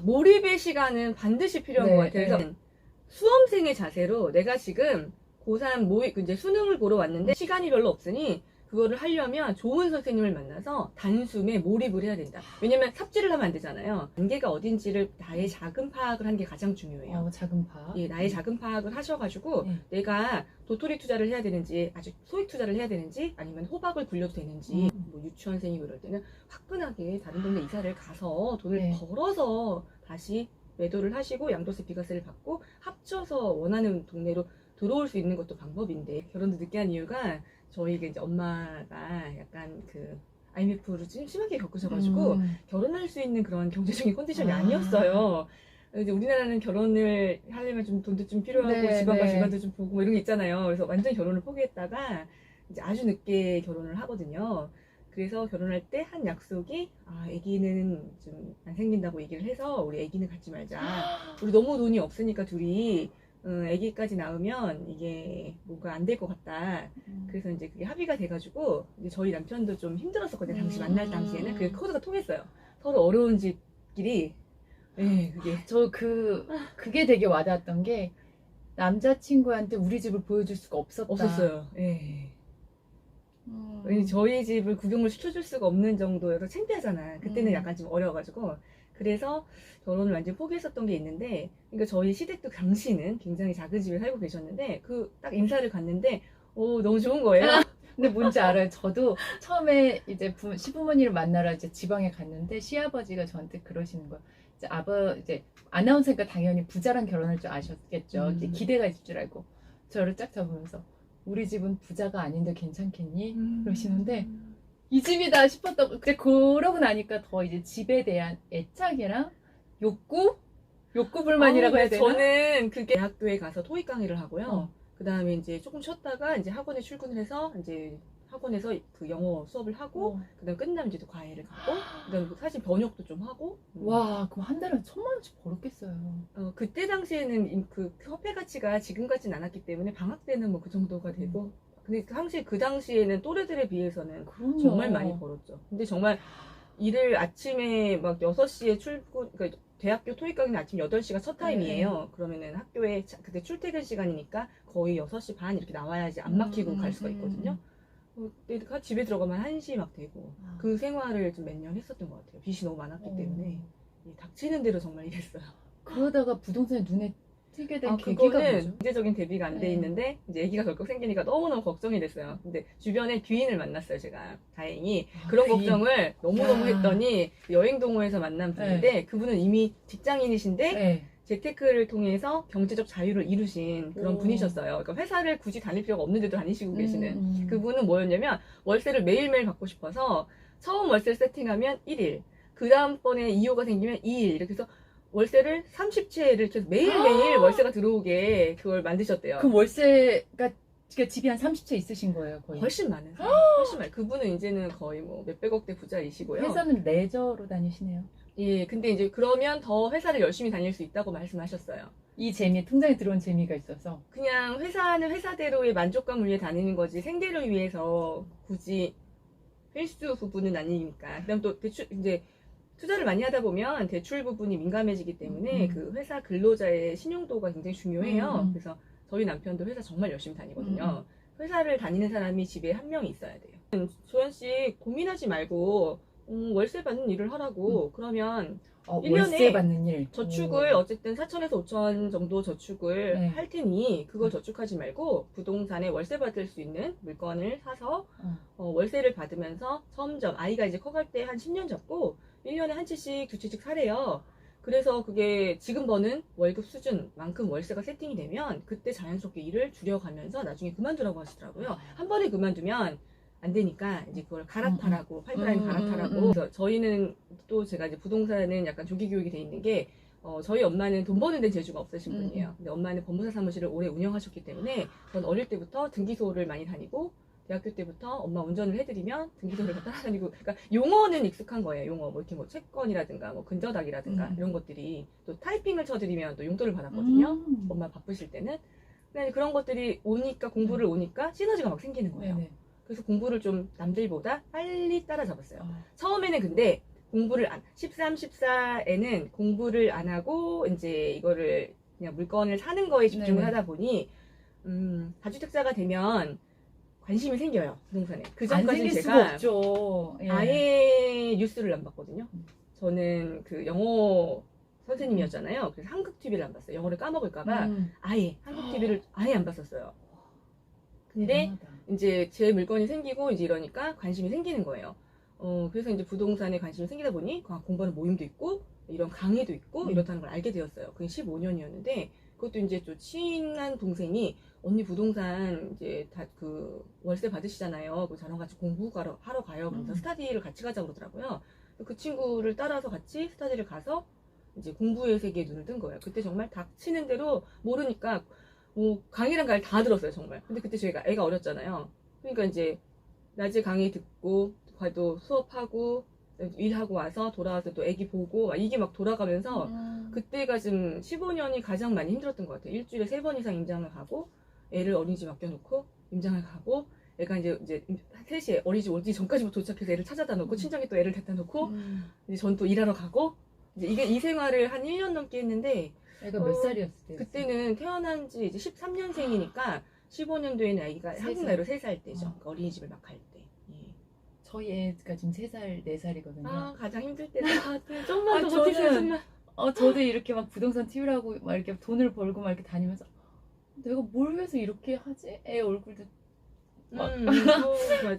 몰입의 시간은 반드시 필요한 것 같아요. 그래서 수험생의 자세로 내가 지금 고3 이제 수능을 보러 왔는데 시간이 별로 없으니 그거를 하려면 좋은 선생님을 만나서 단숨에 몰입을 해야 된다. 왜냐면 삽질을 하면 안 되잖아요. 단계가 어딘지를 나의 자금 파악을 하는 게 가장 중요해요. 자금 파악. 예, 나의 자금 파악을 하셔가지고 내가 도토리 투자를 해야 되는지 아직 소액 투자를 해야 되는지 아니면 호박을 굴려도 되는지 뭐 유치원생이 그럴 때는 화끈하게 다른 동네 이사를 가서 돈을 벌어서 다시 매도를 하시고 양도세 비과세를 받고 합쳐서 원하는 동네로 들어올 수 있는 것도 방법인데 결혼도 늦게 한 이유가 저희가 이제 엄마가 약간 그 IMF를 좀 심하게 겪으셔가지고 결혼할 수 있는 그런 경제적인 컨디션이 아니었어요. 이제 우리나라는 결혼을 하려면 좀 돈도 좀 필요하고 집안과 집안도 좀 보고 뭐 이런 게 있잖아요. 그래서 완전히 결혼을 포기했다가 이제 아주 늦게 결혼을 하거든요. 그래서 결혼할 때 한 약속이 아기는 좀 안 생긴다고 얘기를 해서 우리 아기는 갖지 말자. 우리 너무 돈이 없으니까 둘이 아기까지 낳으면 이게 뭔가 안 될 것 같다. 그래서 이제 그게 합의가 돼가지고 이제 저희 남편도 좀 힘들었었거든요. 당시 만날 당시에는 그게 코드가 통했어요. 서로 어려운 집끼리. 네, 그게 그게 되게 와닿았던 게 남자친구한테 우리 집을 보여줄 수가 없었어요. 네. 저희 집을 구경을 시켜줄 수가 없는 정도여서 창피하잖아. 그때는 약간 좀 어려워가지고 그래서 결혼을 완전히 포기했었던 게 있는데, 그러니까 저희 시댁도 당시는 굉장히 작은 집에 살고 계셨는데 그 딱 인사를 갔는데 너무 좋은 거예요. 근데 뭔지 알아요. 저도 처음에 이제 시부모님을 만나러 이제 지방에 갔는데 시아버지가 저한테 그러시는 거예요. 이제 아나운서니까 당연히 부자랑 결혼할 줄 아셨겠죠. 이제 기대가 있을 줄 알고 저를 쫙 잡으면서 우리 집은 부자가 아닌데 괜찮겠니? 그러시는데 이 집이다 싶었다고. 근데 그러고 나니까 더 이제 집에 대한 애착이랑 욕구 불만이라고 해야 되나? 저는 그게 대학교에 가서 토익 강의를 하고요. 그 다음에 이제 조금 쉬었다가 이제 학원에 출근을 해서 이제 학원에서 그 영어 수업을 하고 그다음 끝나면 이제 또 과외를 가고 그다음 사실 번역도 좀 하고. 와, 그럼 한 달에 1,000만 원씩 벌었겠어요. 그때 당시에는 그 화폐 가치가 지금 같진 않았기 때문에 방학 때는 뭐 그 정도가 되고. 근데 그 당시에는 또래들에 비해서는 정말 많이 벌었죠. 근데 정말 일을 아침에 막 6시에 출근, 그러니까 대학교 토익 강의는 아침 8시가 첫 타임이에요. 그러면은 학교에 그때 출퇴근 시간이니까 거의 6시 반 이렇게 나와야지 안 막히고 갈 수가 있거든요. 근데 집에 들어가면 1시 막 되고 그 생활을 좀 몇 년 했었던 것 같아요. 빚이 너무 많았기 때문에 닥치는 대로 정말 일했어요. 그러다가 부동산에 눈에 띄게 된 계기가 그거는 뭐죠? 경제적인 대비가 안 돼 있는데 이제 아기가 덜컥 생기니까 너무너무 걱정이 됐어요. 근데 주변에 귀인을 만났어요, 제가. 다행히. 그런 귀인. 걱정을 너무너무 했더니 여행 동호회에서 만난 분인데 그분은 이미 직장인이신데 재테크를 통해서 경제적 자유를 이루신 그런 분이셨어요. 그러니까 회사를 굳이 다닐 필요가 없는데도 다니시고 계시는. 그분은 뭐였냐면 월세를 매일매일 받고 싶어서 처음 월세 세팅하면 1일, 그 다음번에 2호가 생기면 2일 이렇게 해서 월세를 30채를 계속 매일매일 월세가 들어오게 그걸 만드셨대요. 그럼 월세가 집이 한 30채 있으신 거예요, 거의? 훨씬 많은 사람. 훨씬 많아요. 그분은 이제는 거의 뭐 몇백억대 부자이시고요. 회사는 레저로 다니시네요. 예, 근데 이제 그러면 더 회사를 열심히 다닐 수 있다고 말씀하셨어요. 이 통장에 들어온 재미가 있어서. 그냥 회사는 회사대로의 만족감을 위해 다니는 거지 생계를 위해서 굳이 필수 부분은 아니니까. 그다음 또 대출 이제 투자를 많이 하다 보면 대출 부분이 민감해지기 때문에 그 회사 근로자의 신용도가 굉장히 중요해요. 그래서 저희 남편도 회사 정말 열심히 다니거든요. 회사를 다니는 사람이 집에 한 명이 있어야 돼요. 조연 씨 고민하지 말고 월세 받는 일을 하라고. 그러면 1년에 월세 받는 일. 저축을 어쨌든 4천에서 5천 정도 저축을 할 테니 그걸 저축하지 말고 부동산에 월세 받을 수 있는 물건을 사서 월세를 받으면서 점점 아이가 이제 커갈 때 한 10년 잡고 1년에 한 채씩 두 채씩 사래요. 그래서 그게 지금 버는 월급 수준만큼 월세가 세팅이 되면 그때 자연스럽게 일을 줄여가면서 나중에 그만두라고 하시더라고요. 한 번에 그만두면 안 되니까 이제 그걸 갈아타라고, 파이프라인 갈아타라고. 그래서 저희는 또 제가 이제 부동산은 약간 조기 교육이 돼 있는 게 저희 엄마는 돈 버는 데 재주가 없으신 분이에요. 근데 엄마는 법무사 사무실을 오래 운영하셨기 때문에 전 어릴 때부터 등기소를 많이 다니고 대학교 때부터 엄마 운전을 해드리면 등기소를 따라다니고, 그러니까 용어는 익숙한 거예요. 용어 뭐 이렇게 뭐 채권이라든가 뭐 근저당이라든가 이런 것들이 또 타이핑을 쳐드리면 또 용돈을 받았거든요. 엄마 바쁘실 때는. 근데 그런 것들이 오니까 공부를 오니까 시너지가 막 생기는 거예요. 그래서 공부를 좀 남들보다 빨리 따라잡았어요. 처음에는 근데 공부를 13, 14에는 공부를 안 하고 이제 이거를 그냥 물건을 사는 거에 집중을 네네. 하다 보니 다주택자가 되면 관심이 생겨요, 부동산에. 그 안 전까지는 생길 제가 수가 없죠. 예. 아예 뉴스를 안 봤거든요. 저는 그 영어 선생님이었잖아요. 그래서 한국 TV를 안 봤어요. 영어를 까먹을까봐 아예 한국 TV를 아예 안 봤었어요. 근데 대단하다. 이제 제 물건이 생기고 이제 이러니까 관심이 생기는 거예요. 그래서 이제 부동산에 관심이 생기다 보니 공부하는 모임도 있고 이런 강의도 있고 이렇다는 걸 알게 되었어요. 그게 15년이었는데 그것도 이제 좀 친한 동생이 언니 부동산 이제 다 그 월세 받으시잖아요. 그 저랑 같이 공부하러 가요. 그래서 스타디를 같이 가자 그러더라고요. 그 친구를 따라서 같이 스타디를 가서 이제 공부의 세계에 눈을 뜬 거예요. 그때 정말 닥치는 대로 모르니까 뭐 강의랑 강의 다 들었어요 정말. 근데 그때 저희가 애가 어렸잖아요. 그러니까 이제 낮에 강의 듣고 과도 수업하고 일하고 와서 돌아와서 또 애기 보고 이게 막 돌아가면서 그때가 좀 15년이 가장 많이 힘들었던 것 같아요. 일주일에 3번 이상 임장을 가고 애를 어린이집 맡겨놓고 임장을 가고 애가 이제 3시에 어린이집 오기 전까지부터 도착해서 애를 찾아다 놓고 친정에 또 애를 데려다 놓고 이제 전 또 일하러 가고 이제 이 생활을 한 1년 넘게 했는데 애가 몇 살이었을 때? 그때는 태어난 지 이제 13년생이니까 15년도에는 아기가 한국 나이로 3살 때죠. 그러니까 어린이집을 막 갈 때. 예. 저희 애가 지금 3살, 4살이거든요. 가장 힘들 때다. 좀만 더 저는- 버티셨으면. 저도 이렇게 막 부동산 TV라고 막 이렇게 돈을 벌고 막 이렇게 다니면서 내가 뭘 위해서 이렇게 하지? 애 얼굴도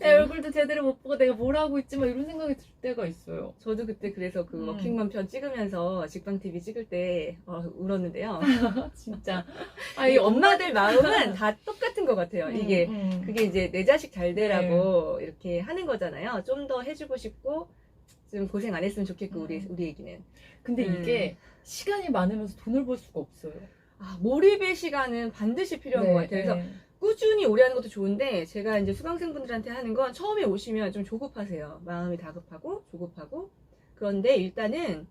애 얼굴도 제대로 못 보고 내가 뭘 하고 있지? 막 이런 생각이 들 때가 있어요. 저도 그때 그래서 그 워킹맘 편 찍으면서 직방 TV 찍을 때 울었는데요. 진짜. 이 엄마들 마음은 다 똑같은 것 같아요. 이게 그게 이제 내 자식 잘 되라고 이렇게 하는 거잖아요. 좀 더 해주고 싶고 좀 고생 안 했으면 좋겠고 우리 애기는. 근데 이게 시간이 많으면서 돈을 벌 수가 없어요. 몰입의 시간은 반드시 필요한 것 같아요. 그래서 꾸준히 오래 하는 것도 좋은데 제가 이제 수강생분들한테 하는 건 처음에 오시면 좀 조급하세요. 마음이 다급하고 조급하고. 그런데 일단은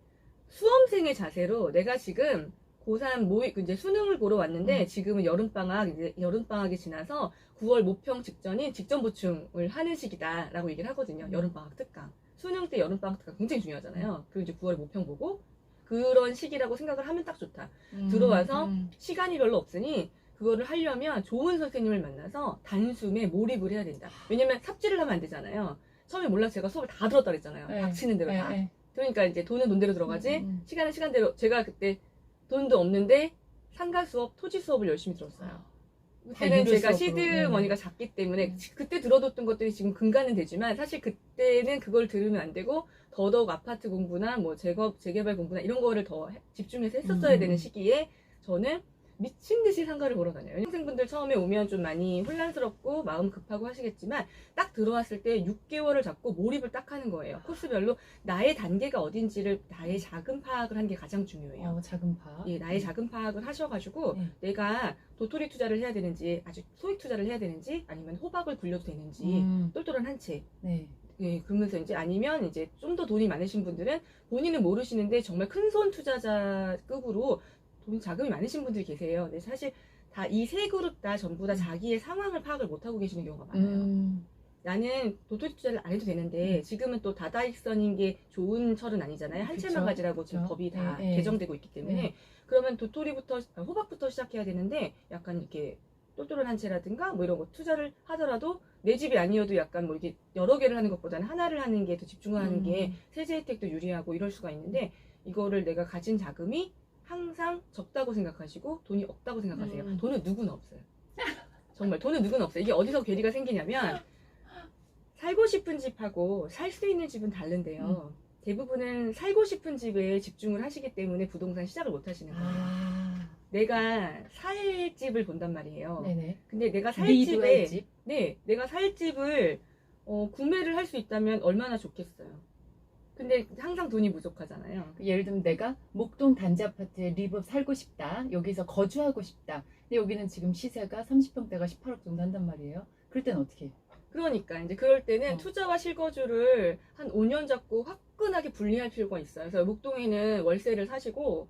수험생의 자세로 내가 지금 고3 이제 수능을 보러 왔는데 지금은 여름방학이 지나서 9월 모평 직전인 직전 보충을 하는 시기다라고 얘기를 하거든요. 여름방학 특강. 수능 때 여름방학 특강 굉장히 중요하잖아요. 그리고 이제 9월 모평 보고 그런 시기라고 생각을 하면 딱 좋다. 들어와서 시간이 별로 없으니 그거를 하려면 좋은 선생님을 만나서 단숨에 몰입을 해야 된다. 왜냐면 삽질을 하면 안 되잖아요. 처음에 몰라서 제가 수업을 다 들었다 그랬잖아요. 닥치는 대로 다. 그러니까 이제 돈은 돈대로 들어가지 시간은 시간대로. 제가 그때 돈도 없는데 상가 수업, 토지 수업을 열심히 들었어요. 그때는 제가 시드머니가 작기 때문에 그때 들어뒀던 것들이 지금 근간은 되지만 사실 그때는 그걸 들으면 안 되고 더더욱 아파트 공부나 뭐 재개발 공부나 이런 거를 더 집중해서 했었어야 되는 시기에 저는 미친 듯이 상가를 보러 다녀요. 학생분들 처음에 오면 좀 많이 혼란스럽고 마음 급하고 하시겠지만 딱 들어왔을 때 6개월을 잡고 몰입을 딱 하는 거예요. 코스별로 나의 단계가 어딘지를 나의 자금 파악을 하는 게 가장 중요해요. 자금 파악? 예, 나의 자금 파악을 하셔가지고 내가 도토리 투자를 해야 되는지 아주 소액 투자를 해야 되는지 아니면 호박을 굴려도 되는지 똘똘한 한 채. 예, 그러면서 이제 아니면 이제 좀 더 돈이 많으신 분들은 본인은 모르시는데 정말 큰손 투자자급으로 돈 자금이 많으신 분들이 계세요. 근데 사실 다 이 세 그룹 다 전부 다 자기의 상황을 파악을 못하고 계시는 경우가 많아요. 나는 도토리 투자를 안 해도 되는데 지금은 또 다다익선인 게 좋은 철은 아니잖아요. 한 채만 가지라고 지금 법이 다 개정되고 있기 때문에 그러면 호박부터 시작해야 되는데 약간 이렇게 똘똘한 한 채라든가 뭐 이런 거 투자를 하더라도 내 집이 아니어도 약간 뭐 이렇게 여러 개를 하는 것보다는 하나를 하는 게 더 집중하는 게 세제 혜택도 유리하고 이럴 수가 있는데 이거를 내가 가진 자금이 항상 적다고 생각하시고 돈이 없다고 생각하세요. 돈은 누구나 없어요. 정말 돈은 누구나 없어요. 이게 어디서 괴리가 생기냐면 살고 싶은 집하고 살 수 있는 집은 다른데요. 대부분은 살고 싶은 집에 집중을 하시기 때문에 부동산 시작을 못 하시는 거예요. 내가 살 집을 본단 말이에요. 근데 내가 살 집에 내가 살 집을 구매를 할 수 있다면 얼마나 좋겠어요. 근데 항상 돈이 부족하잖아요. 예를 들면 내가 목동 단지 아파트에 리브 살고 싶다. 여기서 거주하고 싶다. 근데 여기는 지금 시세가 30평대가 18억 정도 한단 말이에요. 그럴 때는 어떻게 해요? 그러니까 이제 그럴 때는 투자와 실거주를 한 5년 잡고 화끈하게 분리할 필요가 있어요. 그래서 목동에는 월세를 사시고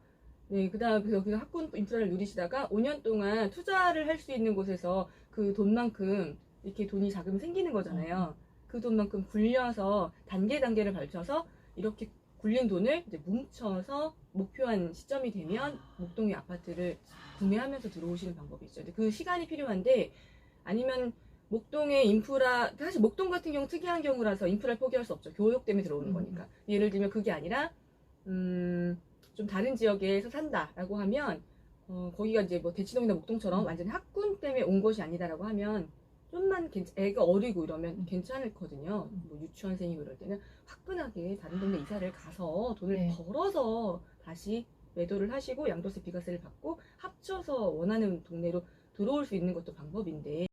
그다음에 여기서 학군 인프라를 누리시다가 5년 동안 투자를 할 수 있는 곳에서 그 돈만큼 이렇게 자금이 생기는 거잖아요. 그 돈만큼 굴려서 단계를 밟혀서 이렇게 굴린 돈을 이제 뭉쳐서 목표한 시점이 되면 목동의 아파트를 구매하면서 들어오시는 방법이 있어요. 근데 그 시간이 필요한데, 아니면 목동의 인프라, 사실 목동 같은 경우 특이한 경우라서 인프라를 포기할 수 없죠. 교육 때문에 들어오는 거니까. 예를 들면 그게 아니라 좀 다른 지역에서 산다라고 하면 거기가 이제 뭐 대치동이나 목동처럼 완전 학군 때문에 온 것이 아니다라고 하면 좀만 애가 어리고 이러면 괜찮거든요. 뭐 유치원생이고 이럴 때는 화끈하게 다른 동네 이사를 가서 돈을 네. 벌어서 다시 매도를 하시고 양도세 비과세를 받고 합쳐서 원하는 동네로 들어올 수 있는 것도 방법인데,